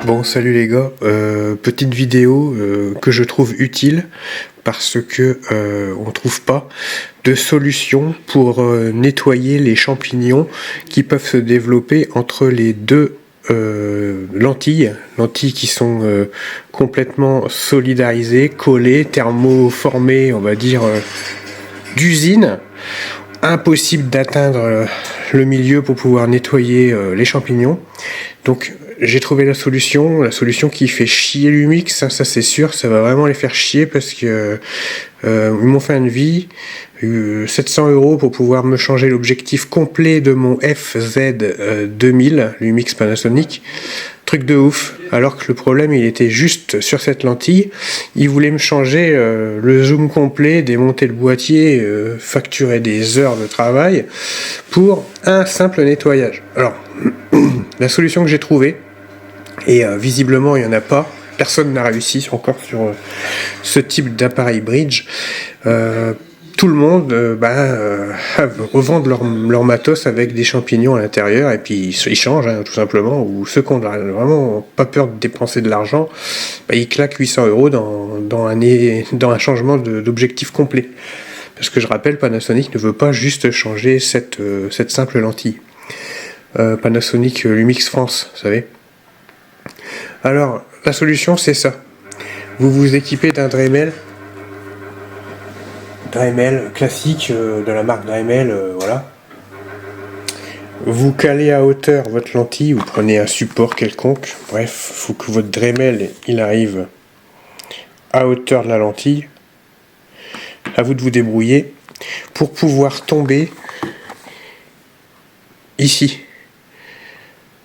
Bon, salut les gars, petite vidéo que je trouve utile parce que on trouve pas de solution pour nettoyer les champignons qui peuvent se développer entre les deux lentilles qui sont complètement solidarisées, collées, thermoformées, on va dire d'usine. Impossible d'atteindre le milieu pour pouvoir nettoyer les champignons. Donc j'ai trouvé la solution qui fait chier Lumix, ça c'est sûr, ça va vraiment les faire chier parce que ils m'ont fait un devis, 700 € pour pouvoir me changer l'objectif complet de mon FZ2000 Lumix Panasonic. Truc de ouf, alors que le problème il était juste sur cette lentille. Ils voulaient me changer le zoom complet, démonter le boîtier, facturer des heures de travail pour un simple nettoyage. Alors la solution que j'ai trouvée, et visiblement il n'y en a pas, personne n'a réussi encore sur ce type d'appareil bridge, tout le monde revendent leur matos avec des champignons à l'intérieur et puis ils changent tout simplement, ou ceux qui n'ont vraiment pas peur de dépenser de l'argent, ils claquent 800 € dans un changement d'objectif complet. Parce que je rappelle, Panasonic ne veut pas juste changer cette simple lentille. Panasonic Lumix France, vous savez. Alors, la solution c'est ça. Vous vous équipez d'un Dremel classique de la marque Dremel, voilà. Vous calez à hauteur votre lentille, vous prenez un support quelconque. Bref, il faut que votre Dremel il arrive à hauteur de la lentille. À vous de vous débrouiller pour pouvoir tomber ici,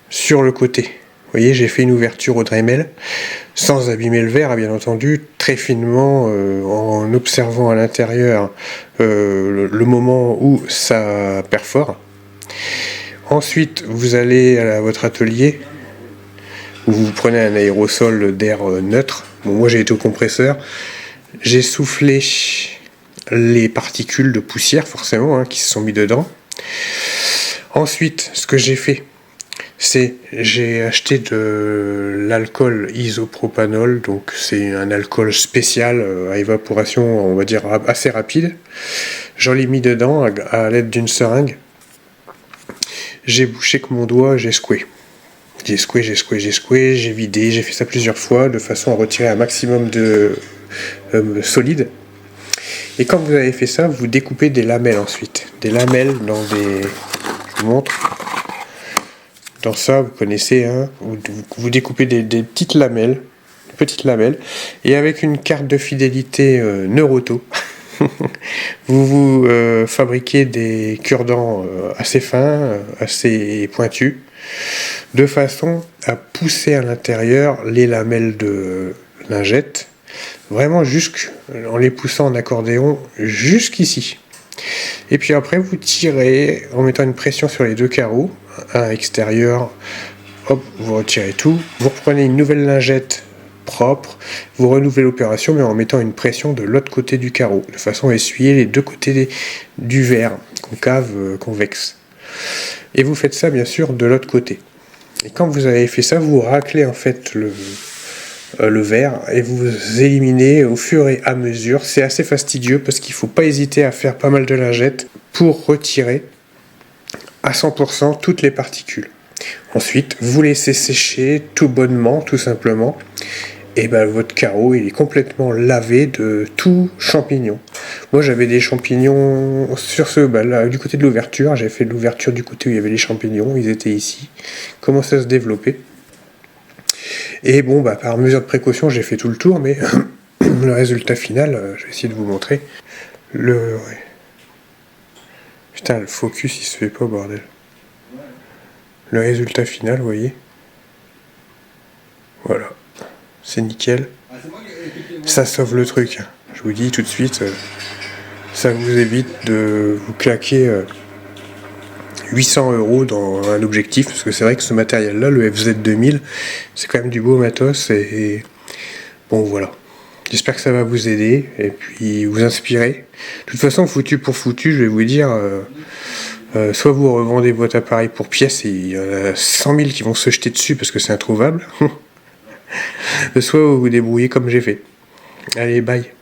sur le côté. Vous voyez, j'ai fait une ouverture au Dremel, sans abîmer le verre, bien entendu, très finement, en observant à l'intérieur le moment où ça perfore. Ensuite, vous allez à votre atelier, où vous prenez un aérosol d'air neutre. Bon, moi j'ai été au compresseur, j'ai soufflé les particules de poussière, forcément, qui se sont mis dedans. Ensuite, ce que j'ai fait, c'est j'ai acheté de l'alcool isopropanol, donc c'est un alcool spécial à évaporation, on va dire assez rapide. J'en ai mis dedans à l'aide d'une seringue. J'ai bouché que mon doigt, j'ai secoué. J'ai secoué, j'ai vidé, j'ai fait ça plusieurs fois de façon à retirer un maximum de solide. Et quand vous avez fait ça, vous découpez des lamelles ensuite. Des lamelles dans des... Je vous montre. Dans ça, vous connaissez, vous découpez des petites lamelles, et avec une carte de fidélité Neuroto, vous fabriquez des cure-dents assez fins, assez pointus, de façon à pousser à l'intérieur les lamelles de lingette, vraiment en les poussant en accordéon jusqu'ici. Et puis après, vous tirez en mettant une pression sur les deux carreaux, un extérieur, hop, vous retirez tout, vous reprenez une nouvelle lingette propre, vous renouvelez l'opération mais en mettant une pression de l'autre côté du carreau, de façon à essuyer les deux côtés du verre, concave, convexe. Et vous faites ça bien sûr de l'autre côté. Et quand vous avez fait ça, vous raclez en fait le verre et vous éliminez au fur et à mesure. C'est assez fastidieux parce qu'il ne faut pas hésiter à faire pas mal de lingettes pour retirer à 100% toutes les particules. Ensuite, vous laissez sécher tout bonnement, tout simplement, et votre carreau il est complètement lavé de tout champignon. Moi j'avais des champignons sur là, du côté de l'ouverture, j'ai fait l'ouverture du côté où il y avait les champignons, ils étaient ici, commençaient à se développer. Et bon, par mesure de précaution, j'ai fait tout le tour, mais le résultat final, je vais essayer de vous montrer. Putain, le focus, il se fait pas, bordel. Le résultat final, vous voyez. Voilà. C'est nickel. Ça sauve le truc. Je vous dis tout de suite, ça vous évite de vous claquer 800 € dans un objectif, parce que c'est vrai que ce matériel-là, le FZ2000, c'est quand même du beau matos, et bon, voilà. J'espère que ça va vous aider, et puis vous inspirer. De toute façon, foutu pour foutu, je vais vous dire, soit vous revendez votre appareil pour pièces, et il y en a 100 000 qui vont se jeter dessus parce que c'est introuvable, Soit vous vous débrouillez comme j'ai fait. Allez, bye.